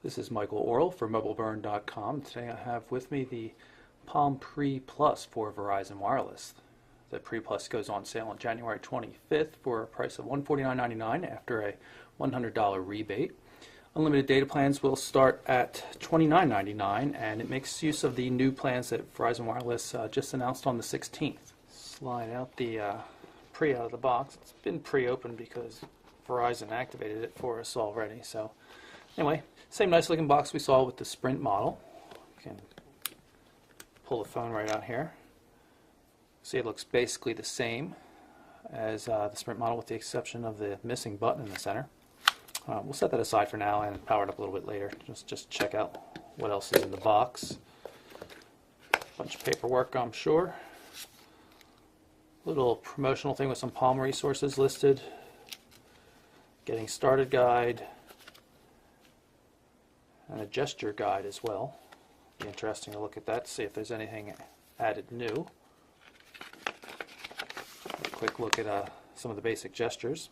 This is Michael Orrell for MobileBurn.com. Today I have with me the Palm Pre Plus for Verizon Wireless. The Pre Plus goes on sale on January 25th for a price of $149.99 after a $100 rebate. Unlimited data plans will start at $29.99, and it makes use of the new plans that Verizon Wireless just announced on the 16th. Slide out the Pre out of the box. It's been pre-opened because Verizon activated it for us already. So anyway, same nice looking box we saw with the Sprint model. You can pull the phone right out here. See, it looks basically the same as the Sprint model with the exception of the missing button in the center. We'll set that aside for now and power it up a little bit later. Just check out what else is in the box. Bunch of paperwork, I'm sure. Little promotional thing with some Palm resources listed. Getting started guide. And a gesture guide as well. Be interesting to look at that, see if there's anything added new. A quick look at some of the basic gestures.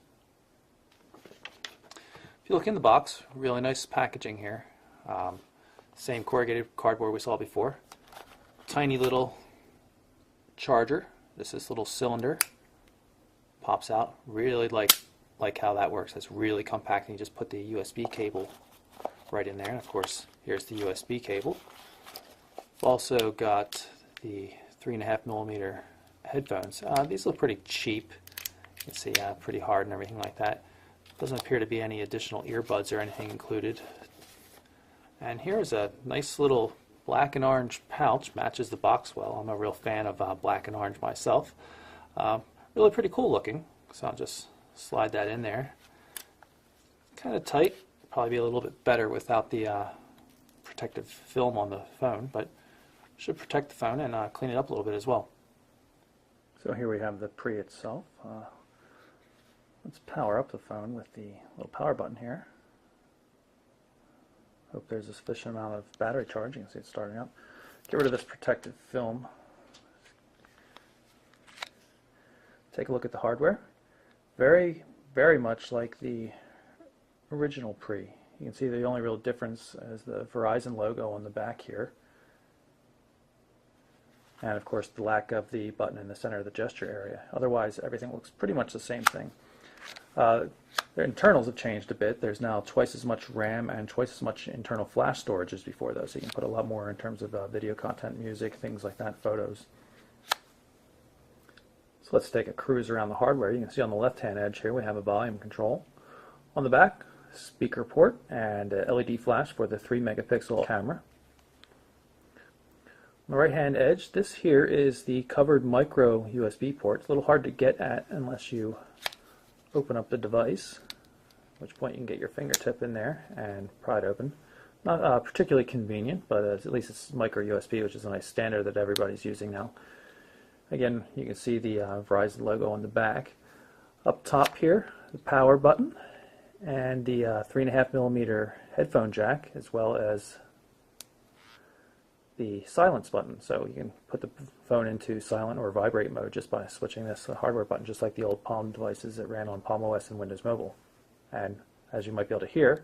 If you look in the box, really nice packaging here. Same corrugated cardboard we saw before. Tiny little charger. This little cylinder pops out. Really like how that works. It's really compact, and you just put the USB cable right in there. And of course, here's the USB cable. We've also got the 3.5mm headphones. These look pretty cheap. You can see pretty hard and everything like that. Doesn't appear to be any additional earbuds or anything included. And here's a nice little black and orange pouch. Matches the box well. I'm a real fan of black and orange myself. Really pretty cool looking. So I'll just slide that in there. Kind of tight. Probably be a little bit better without the protective film on the phone, but should protect the phone and clean it up a little bit as well. So here we have the Pre itself. Let's power up the phone with the little power button here. Hope there's a sufficient amount of battery charge. You can see it's starting up. Get rid of this protective film. Take a look at the hardware. Very, very much like the original Pre. You can see the only real difference is the Verizon logo on the back here. And of course the lack of the button in the center of the gesture area. Otherwise everything looks pretty much the same thing. Their internals have changed a bit. There's now twice as much RAM and twice as much internal flash storage as before, though, so you can put a lot more in terms of video content, music, things like that, photos. So let's take a cruise around the hardware. You can see on the left-hand edge here we have a volume control. On the back, speaker port and a LED flash for the 3-megapixel camera. On the right-hand edge, this here is the covered micro USB port. It's a little hard to get at unless you open up the device, at which point you can get your fingertip in there and pry it open. Not particularly convenient, but at least it's micro USB, which is a nice standard that everybody's using now. Again, you can see the Verizon logo on the back. Up top here, the power button and the 3.5mm headphone jack, as well as the silence button, so you can put the phone into silent or vibrate mode just by switching this hardware button, just like the old Palm devices that ran on Palm OS and Windows Mobile. And as you might be able to hear,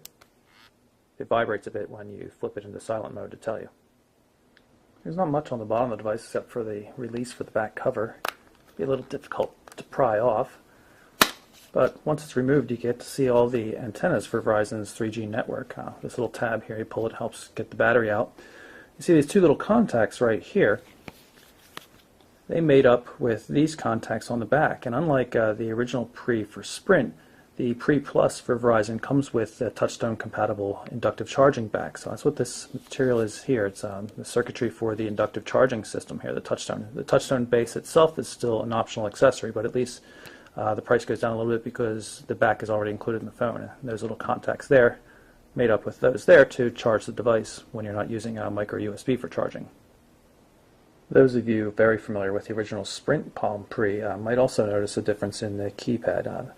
it vibrates a bit when you flip it into silent mode to tell you. There's not much on the bottom of the device except for the release for the back cover. It'd be a little difficult to pry off, but once it's removed you get to see all the antennas for Verizon's 3G network. This little tab here, you pull it, helps get the battery out. You see these two little contacts right here. They made up with these contacts on the back, and unlike the original Pre for Sprint, the Pre Plus for Verizon comes with a touchstone compatible inductive charging back. So that's what this material is here. It's the circuitry for the inductive charging system here, the touchstone. The touchstone base itself is still an optional accessory, but at least the price goes down a little bit because the back is already included in the phone. And those little contacts there made up with those there to charge the device when you're not using a micro USB for charging. Those of you very familiar with the original Sprint Palm Pre might also notice a difference in the keypad. The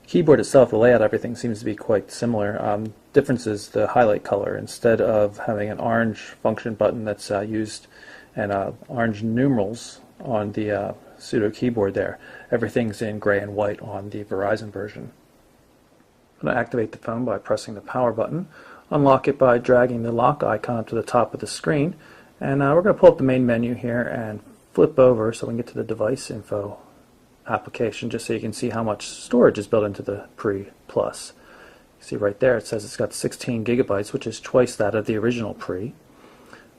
keyboard itself, the layout, everything seems to be quite similar. Difference is the highlight color. Instead of having an orange function button that's used and orange numerals on the pseudo keyboard there, everything's in gray and white on the Verizon version. I'm going to activate the phone by pressing the power button. unlock it by dragging the lock icon up to the top of the screen. And we're going to pull up the main menu here and flip over so we can get to the device info application, just so you can see how much storage is built into the Pre Plus. You see right there it says it's got 16 gigabytes, which is twice that of the original Pre.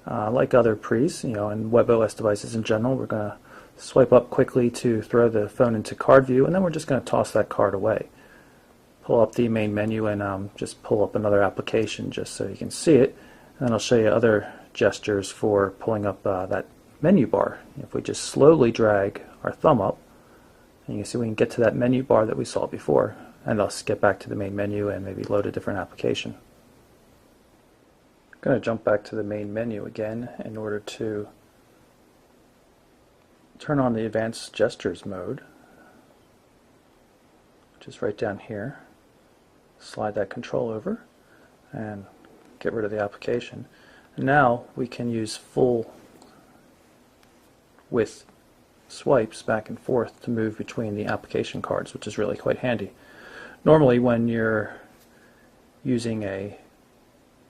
Like other Pre's, and WebOS devices in general, we're going to swipe up quickly to throw the phone into card view, and then we're just going to toss that card away. Pull up the main menu and just pull up another application just so you can see it, and then I'll show you other gestures for pulling up that menu bar. If we just slowly drag our thumb up, and you can see we can get to that menu bar that we saw before, and I'll get back to the main menu and maybe load a different application. I'm going to jump back to the main menu again in order to turn on the advanced gestures mode, which is right down here. Slide that control over and get rid of the application. And now we can use full width swipes back and forth to move between the application cards, which is really quite handy. Normally when you're using a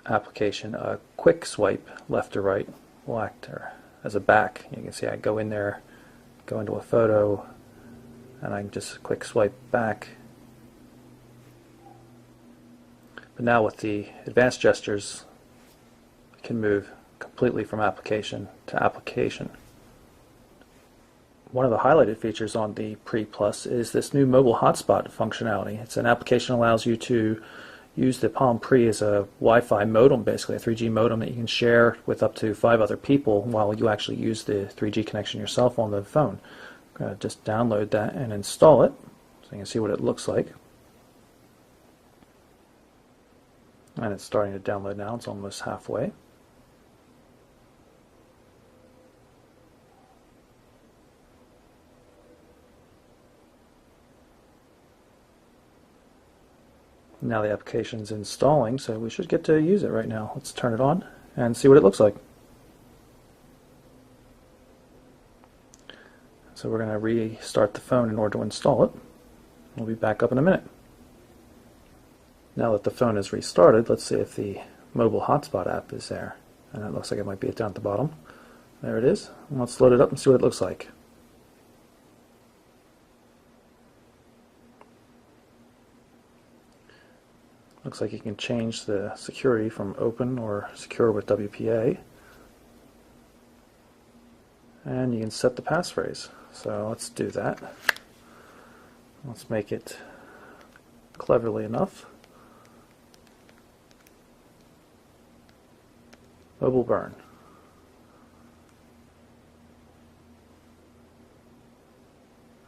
application, a quick swipe left or right will act as a back. You can see I go in there, go into a photo, and I can just quick swipe back. But now with the advanced gestures, I can move completely from application to application. One of the highlighted features on the Pre Plus is this new mobile hotspot functionality. It's an application that allows you to use the Palm Pre as a Wi-Fi modem, basically a 3G modem that you can share with up to 5 other people while you actually use the 3G connection yourself on the phone. I'm going to just download that and install it so you can see what it looks like. And it's starting to download now. It's almost halfway. Now the application's installing, so we should get to use it right now. Let's turn it on and see what it looks like. So we're going to restart the phone in order to install it. We'll be back up in a minute. Now that the phone is restarted, let's see if the mobile hotspot app is there. And it looks like it might be down at the bottom. There it is. Let's load it up and see what it looks like. Looks like you can change the security from open or secure with WPA. And you can set the passphrase. So let's do that. Let's make it cleverly enough. Mobile burn.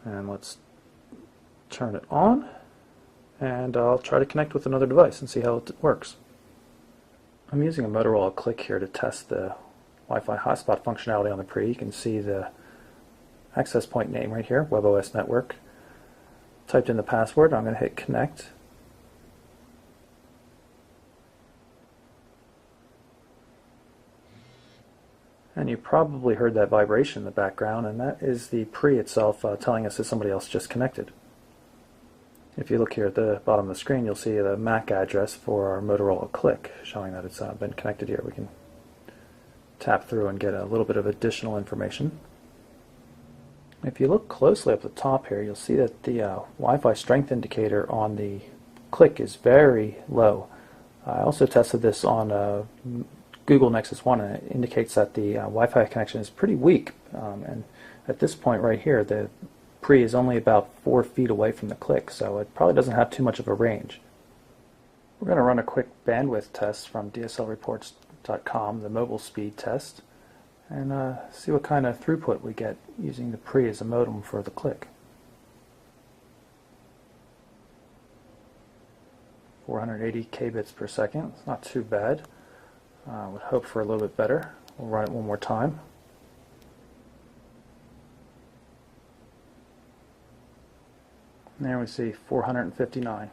And let's turn it on. And I'll try to connect with another device and see how it works. I'm using a Motorola Click here to test the Wi-Fi hotspot functionality on the Pre. You can see the access point name right here, WebOS Network. Typed in the password. I'm going to hit connect. And you probably heard that vibration in the background, and that is the Pre itself telling us that somebody else just connected. If you look here at the bottom of the screen, you'll see the MAC address for our Motorola Click, showing that it's been connected here. We can tap through and get a little bit of additional information. If you look closely up the top here, you'll see that the Wi-Fi strength indicator on the Click is very low. I also tested this on Google Nexus One, and it indicates that the Wi-Fi connection is pretty weak. And at this point right here, the Pre is only about 4 feet away from the Click, so it probably doesn't have too much of a range. We're going to run a quick bandwidth test from DSLReports.com, the mobile speed test, and see what kind of throughput we get using the Pre as a modem for the Click. 480 kbits per second. It's not too bad. I would hope for a little bit better. We'll run it one more time. And there we see 459.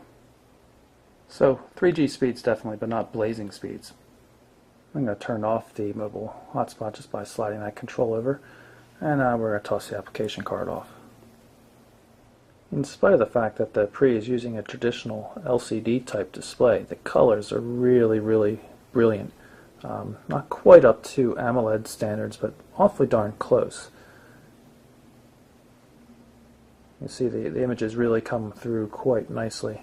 So 3G speeds definitely, but not blazing speeds. I'm going to turn off the mobile hotspot just by sliding that control over, and we're going to toss the application card off. In spite of the fact that the Pre is using a traditional LCD type display, the colors are really, really brilliant. Not quite up to AMOLED standards, but awfully darn close. You see the images really come through quite nicely.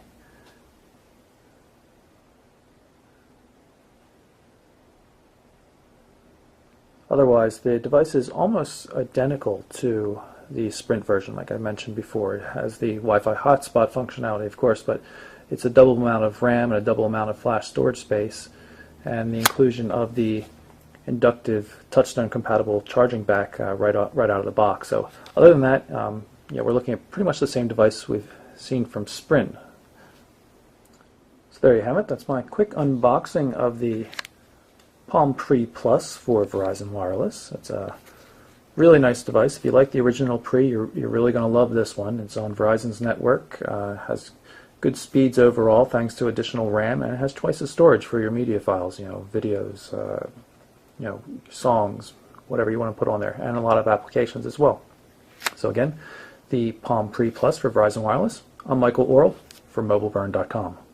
Otherwise, the device is almost identical to the Sprint version, like I mentioned before. It has the Wi-Fi hotspot functionality, of course, but it's a double amount of RAM and a double amount of flash storage space, and the inclusion of the inductive touchstone compatible charging back right out of the box. So other than that, yeah, we're looking at pretty much the same device we've seen from Sprint. So there you have it. That's my quick unboxing of the Palm Pre Plus for Verizon Wireless. It's a really nice device. If you like the original Pre, you're really going to love this one. It's on Verizon's network, has good speeds overall thanks to additional RAM, and it has twice the storage for your media files, videos, songs, whatever you want to put on there, and a lot of applications as well. So again, the Palm Pre Plus for Verizon Wireless. I'm Michael Orl for MobileBurn.com.